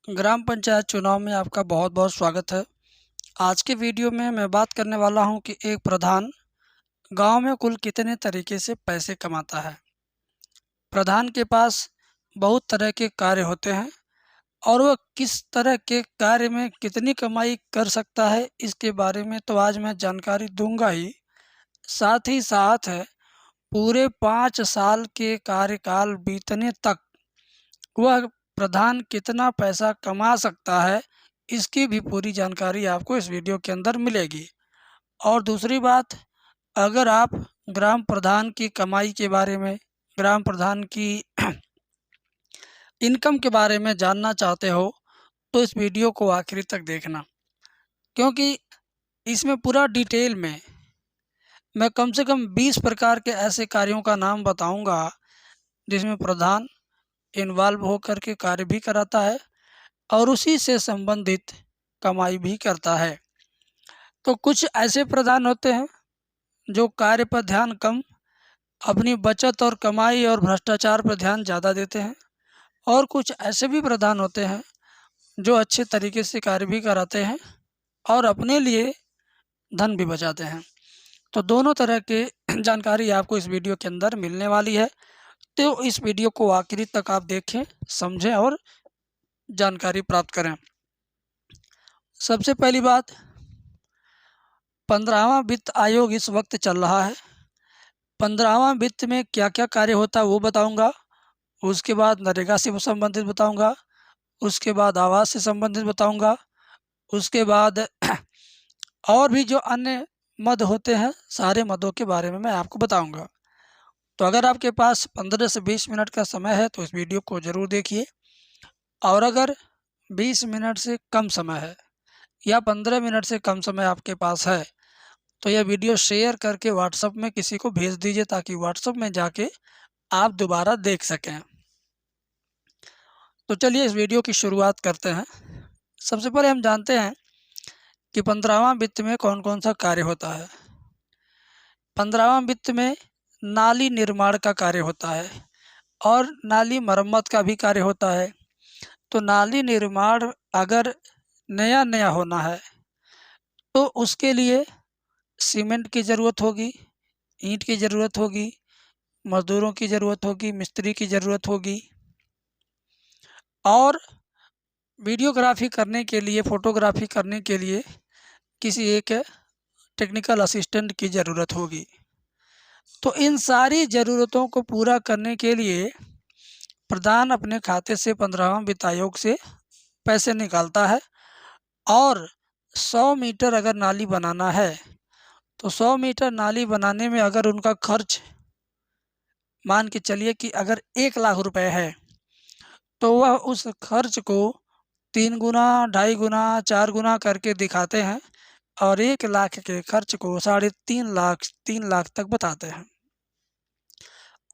ग्राम पंचायत चुनाव में आपका बहुत बहुत स्वागत है। आज के वीडियो में मैं बात करने वाला हूं कि एक प्रधान गांव में कुल कितने तरीके से पैसे कमाता है। प्रधान के पास बहुत तरह के कार्य होते हैं और वह किस तरह के कार्य में कितनी कमाई कर सकता है, इसके बारे में तो आज मैं जानकारी दूंगा ही। साथ ही साथ पूरे 5 साल के कार्यकाल बीतने तक वह प्रधान कितना पैसा कमा सकता है, इसकी भी पूरी जानकारी आपको इस वीडियो के अंदर मिलेगी। और दूसरी बात, अगर आप ग्राम प्रधान की कमाई के बारे में, ग्राम प्रधान की इनकम के बारे में जानना चाहते हो तो इस वीडियो को आखिरी तक देखना, क्योंकि इसमें पूरा डिटेल में मैं कम से कम 20 प्रकार के ऐसे कार्यों का नाम बताऊंगा जिसमें प्रधान इन्वॉल्व होकर के कार्य भी कराता है और उसी से संबंधित कमाई भी करता है। तो कुछ ऐसे प्रधान होते हैं जो कार्य पर ध्यान कम, अपनी बचत और कमाई और भ्रष्टाचार पर ध्यान ज़्यादा देते हैं, और कुछ ऐसे भी प्रधान होते हैं जो अच्छे तरीके से कार्य भी कराते हैं और अपने लिए धन भी बचाते हैं। तो दोनों तरह के जानकारी आपको इस वीडियो के अंदर मिलने वाली है, तो इस वीडियो को आखिरी तक आप देखें, समझें और जानकारी प्राप्त करें। सबसे पहली बात, 15वां वित्त आयोग इस वक्त चल रहा है। 15वां वित्त में क्या क्या कार्य होता है वो बताऊंगा। उसके बाद नरेगा से संबंधित बताऊंगा। उसके बाद आवास से संबंधित बताऊंगा। उसके बाद और भी जो अन्य मद होते हैं, सारे मदों के बारे में मैं आपको बताऊंगा। तो अगर आपके पास 15 से 20 मिनट का समय है तो इस वीडियो को ज़रूर देखिए, और अगर 20 मिनट से कम समय है या 15 मिनट से कम समय आपके पास है तो यह वीडियो शेयर करके व्हाट्सएप में किसी को भेज दीजिए, ताकि व्हाट्सएप में जाके आप दोबारा देख सकें। तो चलिए इस वीडियो की शुरुआत करते हैं। सबसे पहले हम जानते हैं कि 15वां वित्त में कौन कौन सा कार्य होता है। 15वां वित्त में नाली निर्माण का कार्य होता है और नाली मरम्मत का भी कार्य होता है। तो नाली निर्माण अगर नया नया होना है तो उसके लिए सीमेंट की ज़रूरत होगी, ईंट की ज़रूरत होगी, मज़दूरों की ज़रूरत होगी, मिस्त्री की ज़रूरत होगी, और वीडियोग्राफी करने के लिए, फ़ोटोग्राफी करने के लिए किसी एक टेक्निकल असिस्टेंट की ज़रूरत होगी। तो इन सारी ज़रूरतों को पूरा करने के लिए प्रधान अपने खाते से 15वां वित्त आयोग से पैसे निकालता है, और 100 मीटर अगर नाली बनाना है तो 100 मीटर नाली बनाने में अगर उनका खर्च, मान के चलिए कि अगर 1 लाख रुपए है, तो वह उस खर्च को 3 गुना, 2.5 गुना, 4 गुना करके दिखाते हैं और 1 लाख के खर्च को 3.5 लाख, 3 लाख तक बताते हैं।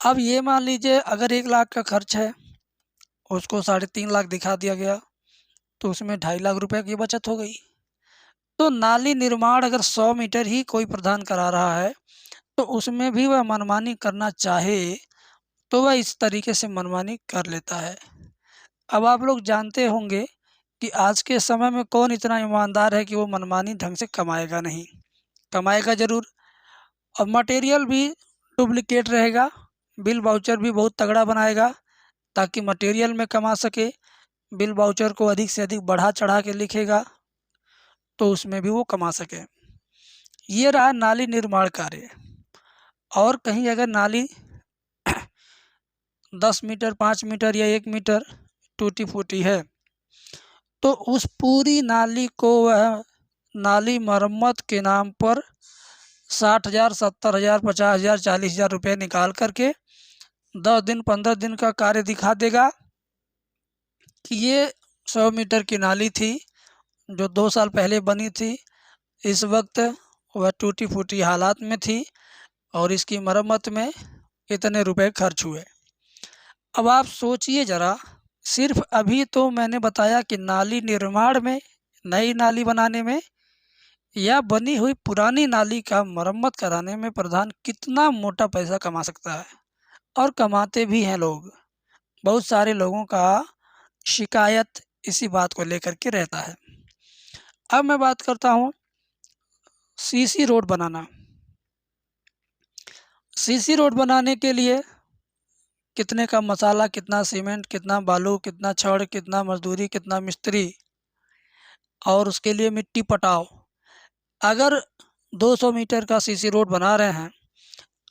अब ये मान लीजिए अगर 1 लाख का खर्च है, उसको 3.5 लाख दिखा दिया गया, तो उसमें 2.5 लाख रुपए की बचत हो गई। तो नाली निर्माण अगर 100 मीटर ही कोई प्रधान करा रहा है तो उसमें भी वह मनमानी करना चाहे तो वह इस तरीके से मनमानी कर लेता है। अब आप लोग जानते होंगे कि आज के समय में कौन इतना ईमानदार है कि वो मनमानी ढंग से कमाएगा नहीं, कमाएगा ज़रूर। और मटेरियल भी डुप्लिकेट रहेगा, बिल वाउचर भी बहुत तगड़ा बनाएगा ताकि मटेरियल में कमा सके। बिल वाउचर को अधिक से अधिक बढ़ा चढ़ा के लिखेगा तो उसमें भी वो कमा सके। ये रहा नाली निर्माण कार्य। और कहीं अगर नाली 10 मीटर, 5 मीटर या 1 मीटर टूटी फूटी है तो उस पूरी नाली को वह नाली मरम्मत के नाम पर 60,000, 70,000, 50,000, 40,000 रुपये निकाल करके 10 दिन, 15 दिन का कार्य दिखा देगा कि ये 100 मीटर की नाली थी जो 2 साल पहले बनी थी, इस वक्त वह टूटी फूटी हालात में थी और इसकी मरम्मत में इतने रुपए खर्च हुए। अब आप सोचिए ज़रा, सिर्फ अभी तो मैंने बताया कि नाली निर्माण में, नई नाली बनाने में या बनी हुई पुरानी नाली का मरम्मत कराने में प्रधान कितना मोटा पैसा कमा सकता है, और कमाते भी हैं लोग। बहुत सारे लोगों का शिकायत इसी बात को लेकर के रहता है। अब मैं बात करता हूँ सीसी रोड बनाना। सीसी रोड बनाने के लिए कितने का मसाला, कितना सीमेंट, कितना बालू, कितना छड़, कितना मजदूरी, कितना मिस्त्री, और उसके लिए मिट्टी पटाओ। अगर 200 मीटर का सीसी रोड बना रहे हैं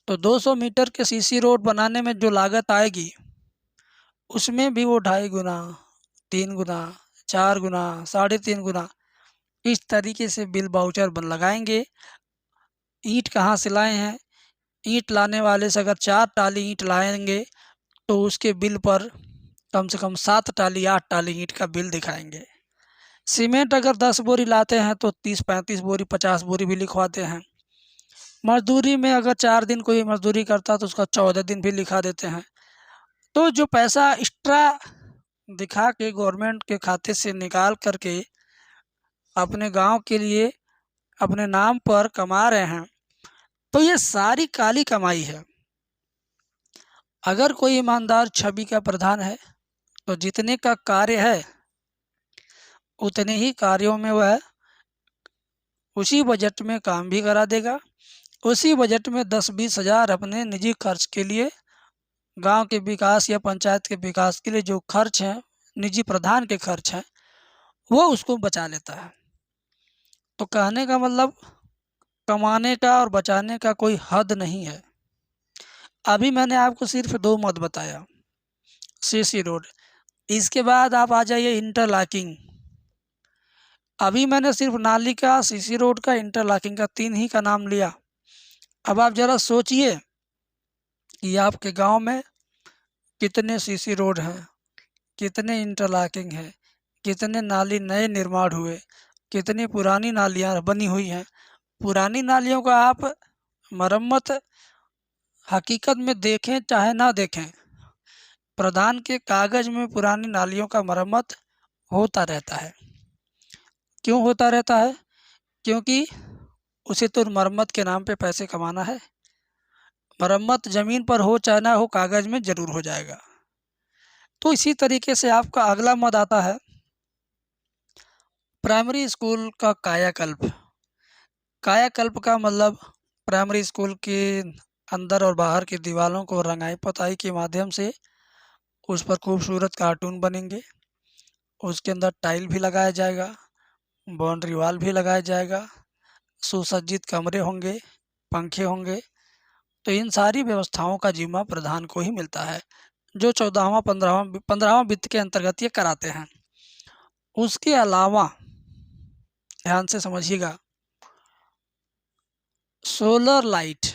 तो 200 मीटर के सीसी रोड बनाने में जो लागत आएगी उसमें भी वो 2.5 गुना, 3 गुना, 4 गुना, 3.5 गुना इस तरीके से बिल बाउचर बन लगाएंगे। ईंट कहाँ से लाए हैं, ईंट लाने वाले से अगर 4 टाली ईंट लाएंगे तो उसके बिल पर कम से कम 7 टाली 8 टाली ईंट का बिल दिखाएंगे। सीमेंट अगर 10 बोरी लाते हैं तो 30-35 बोरी, 50 बोरी भी लिखवाते हैं। मजदूरी में अगर 4 दिन कोई मजदूरी करता तो उसका 14 दिन भी लिखा देते हैं। तो जो पैसा एक्स्ट्रा दिखा के गवर्नमेंट के खाते से निकाल करके अपने गांव के लिए अपने नाम पर कमा रहे हैं, तो ये सारी काली कमाई है। अगर कोई ईमानदार छवि का प्रधान है तो जितने का कार्य है उतने ही कार्यों में वह उसी बजट में काम भी करा देगा। उसी बजट में 10-20 हज़ार अपने निजी खर्च के लिए, गांव के विकास या पंचायत के विकास के लिए जो खर्च हैं, निजी प्रधान के खर्च हैं, वो उसको बचा लेता है। तो कहने का मतलब कमाने का और बचाने का कोई हद नहीं है। अभी मैंने आपको सिर्फ 2 मत बताया, सीसी रोड। इसके बाद आप आ जाइए इंटरलॉकिंग। अभी मैंने सिर्फ नाली का, सीसी रोड का, इंटरलॉकिंग का 3 ही का नाम लिया। अब आप ज़रा सोचिए कि आपके गांव में कितने सीसी रोड हैं, कितने इंटरलॉकिंग हैं, कितने नाली नए निर्माण हुए, कितनी पुरानी नालियाँ बनी हुई हैं। पुरानी नालियों का आप मरम्मत हकीकत में देखें चाहे ना देखें, प्रधान के कागज़ में पुरानी नालियों का मरम्मत होता रहता है। क्यों होता रहता है? क्योंकि उसे तो मरम्मत के नाम पे पैसे कमाना है। मरम्मत ज़मीन पर हो चाहे ना हो, कागज़ में ज़रूर हो जाएगा। तो इसी तरीके से आपका अगला मद आता है प्राइमरी स्कूल का कायाकल्प। कायाकल्प का मतलब प्राइमरी स्कूल के अंदर और बाहर की दीवारों को रंगाई पुताई के माध्यम से उस पर खूबसूरत कार्टून बनेंगे, उसके अंदर टाइल भी लगाया जाएगा, बाउंड्री वॉल भी लगाया जाएगा, सुसज्जित कमरे होंगे, पंखे होंगे। तो इन सारी व्यवस्थाओं का जिम्मा प्रधान को ही मिलता है, जो 14वां 15वां वित्त के अंतर्गत ये कराते हैं। उसके अलावा ध्यान से समझिएगा, सोलर लाइट,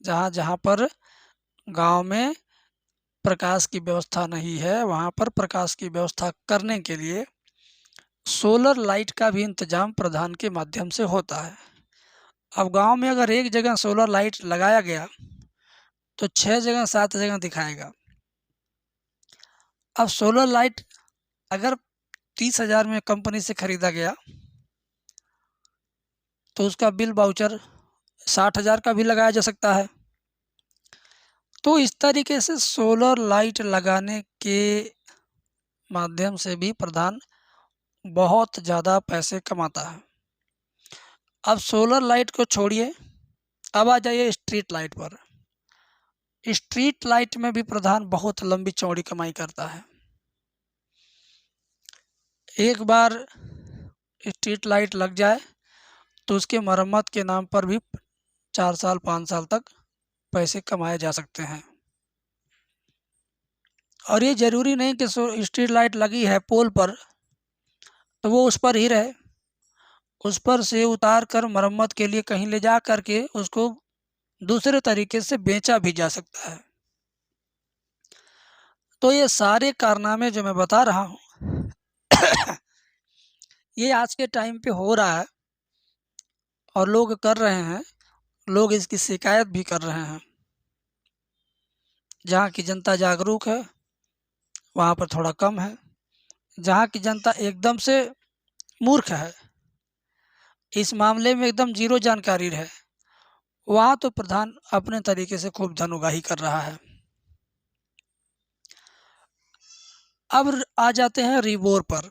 जहाँ जहाँ पर गांव में प्रकाश की व्यवस्था नहीं है वहाँ पर प्रकाश की व्यवस्था करने के लिए सोलर लाइट का भी इंतजाम प्रधान के माध्यम से होता है। अब गांव में अगर एक जगह सोलर लाइट लगाया गया तो 6 जगह 7 जगह दिखाएगा। अब सोलर लाइट अगर 30,000 में कंपनी से खरीदा गया तो उसका बिल बाउचर 60,000 का भी लगाया जा सकता है। तो इस तरीके से सोलर लाइट लगाने के माध्यम से भी प्रधान बहुत ज़्यादा पैसे कमाता है। अब सोलर लाइट को छोड़िए, अब आ जाइए स्ट्रीट लाइट पर। स्ट्रीट लाइट में भी प्रधान बहुत लंबी चौड़ी कमाई करता है। एक बार स्ट्रीट लाइट लग जाए तो उसके मरम्मत के नाम पर भी 4 साल 5 साल तक पैसे कमाए जा सकते हैं। और ये ज़रूरी नहीं कि स्ट्रीट लाइट लगी है पोल पर तो वो उस पर ही रहे, उस पर से उतार कर मरम्मत के लिए कहीं ले जा करके उसको दूसरे तरीके से बेचा भी जा सकता है। तो ये सारे कारनामे जो मैं बता रहा हूँ ये आज के टाइम पे हो रहा है और लोग कर रहे हैं, लोग इसकी शिकायत भी कर रहे हैं। जहाँ की जनता जागरूक है वहाँ पर थोड़ा कम है, जहाँ की जनता एकदम से मूर्ख है, इस मामले में एकदम जीरो जानकारी है, वहाँ तो प्रधान अपने तरीके से खूब धन उगाही कर रहा है। अब आ जाते हैं रिबोर पर।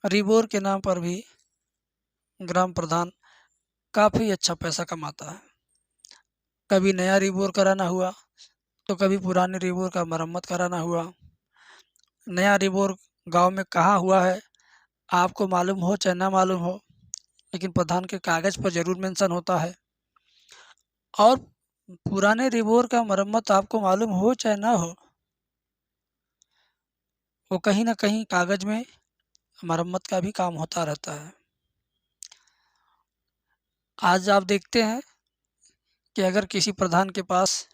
रिबोर के नाम पर भी ग्राम प्रधान काफ़ी अच्छा पैसा कमाता है। कभी नया रिबोर कराना हुआ तो कभी पुराने रिबोर का मरम्मत कराना हुआ। नया रिबोर गांव में कहाँ हुआ है आपको मालूम हो चाहे ना मालूम हो, लेकिन प्रधान के कागज़ पर ज़रूर मेंशन होता है। और पुराने रिबोर का मरम्मत आपको मालूम हो चाहे ना हो, वो कहीं ना कहीं कागज़ में मरम्मत का भी काम होता रहता है। आज आप देखते हैं कि अगर किसी प्रधान के पास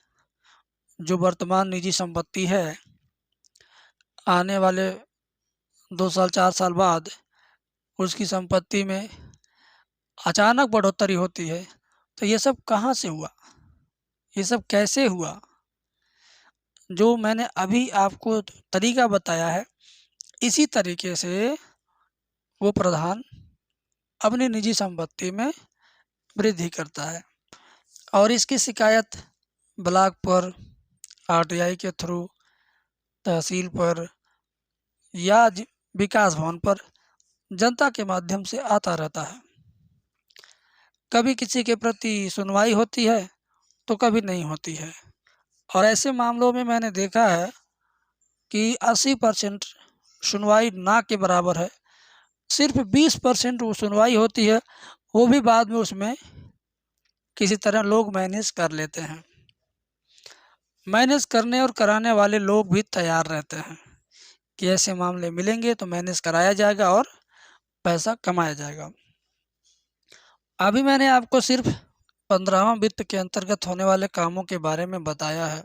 जो वर्तमान निजी संपत्ति है, आने वाले 2 साल 4 साल बाद उसकी संपत्ति में अचानक बढ़ोतरी होती है, तो ये सब कहाँ से हुआ, ये सब कैसे हुआ? जो मैंने अभी आपको तरीका बताया है, इसी तरीके से वो प्रधान अपनी निजी संपत्ति में वृद्धि करता है और इसकी शिकायत ब्लॉक पर, आरटीआई के थ्रू, तहसील पर या विकास भवन पर जनता के माध्यम से आता रहता है। कभी किसी के प्रति सुनवाई होती है तो कभी नहीं होती है, और ऐसे मामलों में मैंने देखा है कि 80% सुनवाई ना के बराबर है। सिर्फ 20% वो सुनवाई होती है, वो भी बाद में उसमें किसी तरह लोग मैनेज कर लेते हैं। मैनेज करने और कराने वाले लोग भी तैयार रहते हैं कि ऐसे मामले मिलेंगे तो मैनेज कराया जाएगा और पैसा कमाया जाएगा। अभी मैंने आपको सिर्फ 15वां वित्त के अंतर्गत होने वाले कामों के बारे में बताया है।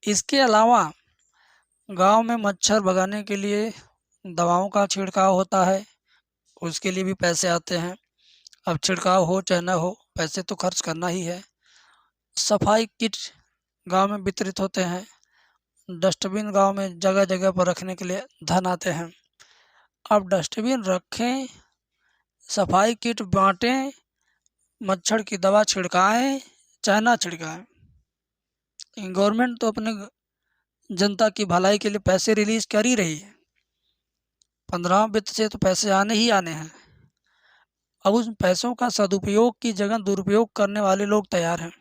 इसके अलावा गांव में मच्छर भगाने के लिए दवाओं का छिड़काव होता है, उसके लिए भी पैसे आते हैं। अब छिड़काव हो चाहे ना हो, पैसे तो खर्च करना ही है। सफाई किट गांव में वितरित होते हैं। डस्टबिन गांव में जगह जगह पर रखने के लिए धन आते हैं। अब डस्टबिन रखें, सफाई किट बांटें, मच्छर की दवा छिड़काएं चाहे ना छिड़काएं, गवर्नमेंट तो अपने जनता की भलाई के लिए पैसे रिलीज कर ही रही है। 15 वित्त से तो पैसे आने ही आने हैं। अब उस पैसों का सदुपयोग की जगह दुरुपयोग करने वाले लोग तैयार हैं,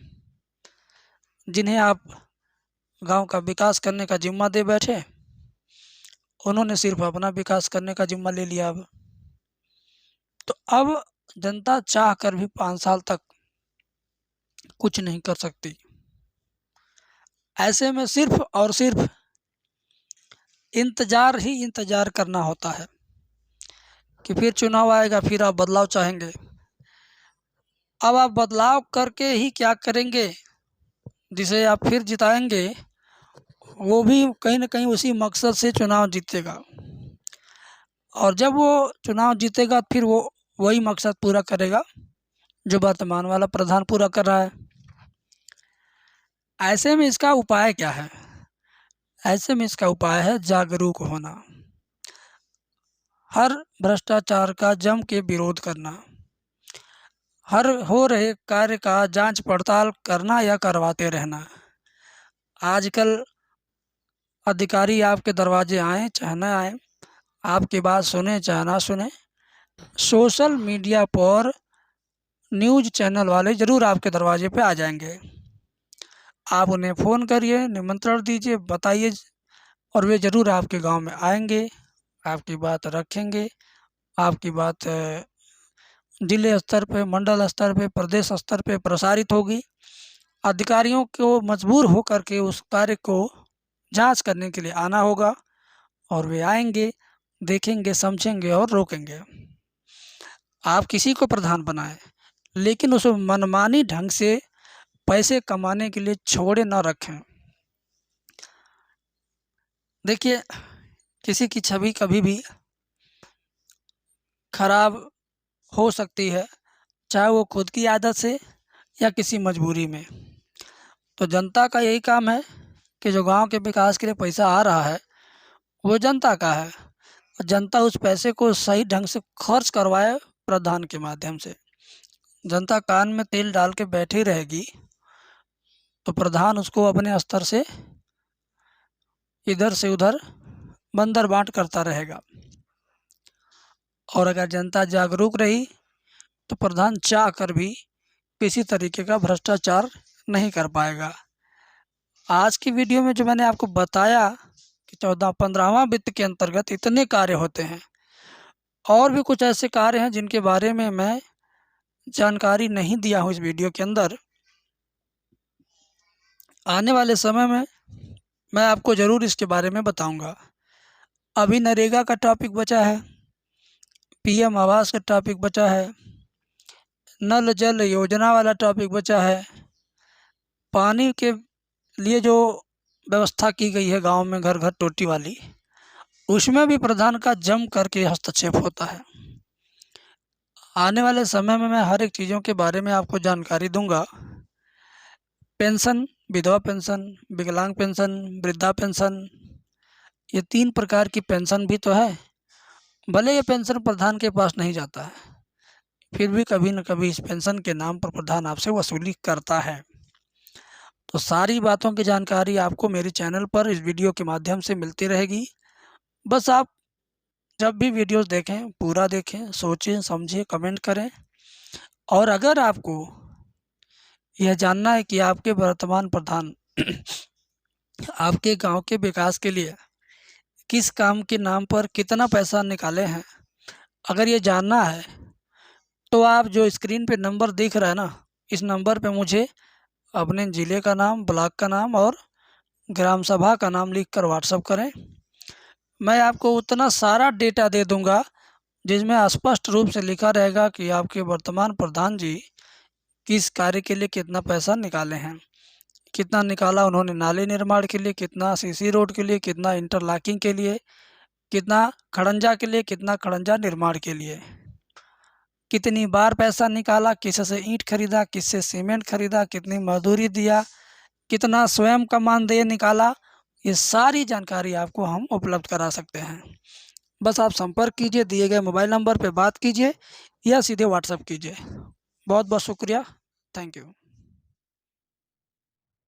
जिन्हें आप गांव का विकास करने का जिम्मा दे बैठे, उन्होंने सिर्फ अपना विकास करने का जिम्मा ले लिया। अब तो अब जनता चाह कर भी 5 साल तक कुछ नहीं कर सकती। ऐसे में सिर्फ और सिर्फ इंतजार ही इंतजार करना होता है कि फिर चुनाव आएगा, फिर आप बदलाव चाहेंगे। अब आप बदलाव करके ही क्या करेंगे, जिसे आप फिर जिताएंगे वो भी कहीं ना कहीं उसी मकसद से चुनाव जीतेगा, और जब वो चुनाव जीतेगा फिर वो वही मकसद पूरा करेगा जो वर्तमान वाला प्रधान पूरा कर रहा है। ऐसे में इसका उपाय क्या है? ऐसे में इसका उपाय है जागरूक होना, हर भ्रष्टाचार का जम के विरोध करना, हर हो रहे कार्य का जांच पड़ताल करना या करवाते रहना। आजकल अधिकारी आपके दरवाजे आए चाहे ना आए, आपकी बात सुने चाहे ना सुने, सोशल मीडिया पर न्यूज़ चैनल वाले ज़रूर आपके दरवाजे पे आ जाएंगे। आप उन्हें फ़ोन करिए, निमंत्रण दीजिए, बताइए, और वे ज़रूर आपके गांव में आएंगे, आपकी बात रखेंगे। आपकी बात जिले स्तर पे, मंडल स्तर पे, प्रदेश स्तर पे प्रसारित होगी। अधिकारियों को मजबूर होकर के उस कार्य को जांच करने के लिए आना होगा, और वे आएंगे, देखेंगे, समझेंगे और रोकेंगे। आप किसी को प्रधान बनाएं, लेकिन उसे मनमानी ढंग से पैसे कमाने के लिए छोड़े न रखें। देखिए, किसी की छवि कभी भी खराब हो सकती है, चाहे वो खुद की आदत से या किसी मजबूरी में। तो जनता का यही काम है कि जो गांव के विकास के लिए पैसा आ रहा है वो जनता का है, और जनता उस पैसे को सही ढंग से खर्च करवाए प्रधान के माध्यम से। जनता कान में तेल डाल के बैठी रहेगी तो प्रधान उसको अपने स्तर से इधर से उधर बंदर बांट करता रहेगा। और अगर जनता जागरूक रही तो प्रधान चाह कर भी किसी तरीके का भ्रष्टाचार नहीं कर पाएगा। आज की वीडियो में जो मैंने आपको बताया कि 14-15वां वित्त के अंतर्गत इतने कार्य होते हैं, और भी कुछ ऐसे कार्य हैं जिनके बारे में मैं जानकारी नहीं दिया हूँ इस वीडियो के अंदर। आने वाले समय में मैं आपको ज़रूर इसके बारे में बताऊंगा। अभी नरेगा का टॉपिक बचा है, पीएम आवास का टॉपिक बचा है, नल जल योजना वाला टॉपिक बचा है, पानी के लिए जो व्यवस्था की गई है गांव में घर घर टोटी वाली, उसमें भी प्रधान का जम करके हस्तक्षेप होता है। आने वाले समय में मैं हर एक चीज़ों के बारे में आपको जानकारी दूंगा। पेंशन, विधवा पेंशन, विकलांग पेंशन, वृद्धा पेंशन, ये 3 प्रकार की पेंशन भी तो है। भले ये पेंशन प्रधान के पास नहीं जाता है, फिर भी कभी न कभी इस पेंशन के नाम पर प्रधान आपसे वसूली करता है। तो सारी बातों की जानकारी आपको मेरे चैनल पर इस वीडियो के माध्यम से मिलती रहेगी। बस आप जब भी वीडियोस देखें पूरा देखें, सोचें समझें, कमेंट करें। और अगर आपको यह जानना है कि आपके वर्तमान प्रधान आपके गांव के विकास के लिए किस काम के नाम पर कितना पैसा निकाले हैं, अगर ये जानना है तो आप जो स्क्रीन पे नंबर दिख रहा है ना, इस नंबर पे मुझे अपने ज़िले का नाम, ब्लॉक का नाम और ग्राम सभा का नाम लिखकर व्हाट्सएप करें। मैं आपको उतना सारा डेटा दे दूंगा जिसमें स्पष्ट रूप से लिखा रहेगा कि आपके वर्तमान प्रधान जी किस कार्य के लिए कितना पैसा निकाले हैं, कितना निकाला उन्होंने नाले निर्माण के लिए, कितना सीसी रोड के लिए, कितना इंटरलॉकिंग के लिए, कितना खड़ंजा के लिए, कितना खड़ंजा निर्माण के लिए, कितनी बार पैसा निकाला, किससे ईंट खरीदा, किससे सीमेंट खरीदा, कितनी मजदूरी दिया, कितना स्वयं का मानदेय निकाला, ये सारी जानकारी आपको हम उपलब्ध करा सकते हैं। बस आप संपर्क कीजिए, दिए गए मोबाइल नंबर पर बात कीजिए या सीधे व्हाट्सएप कीजिए। बहुत बहुत शुक्रिया, थैंक यू।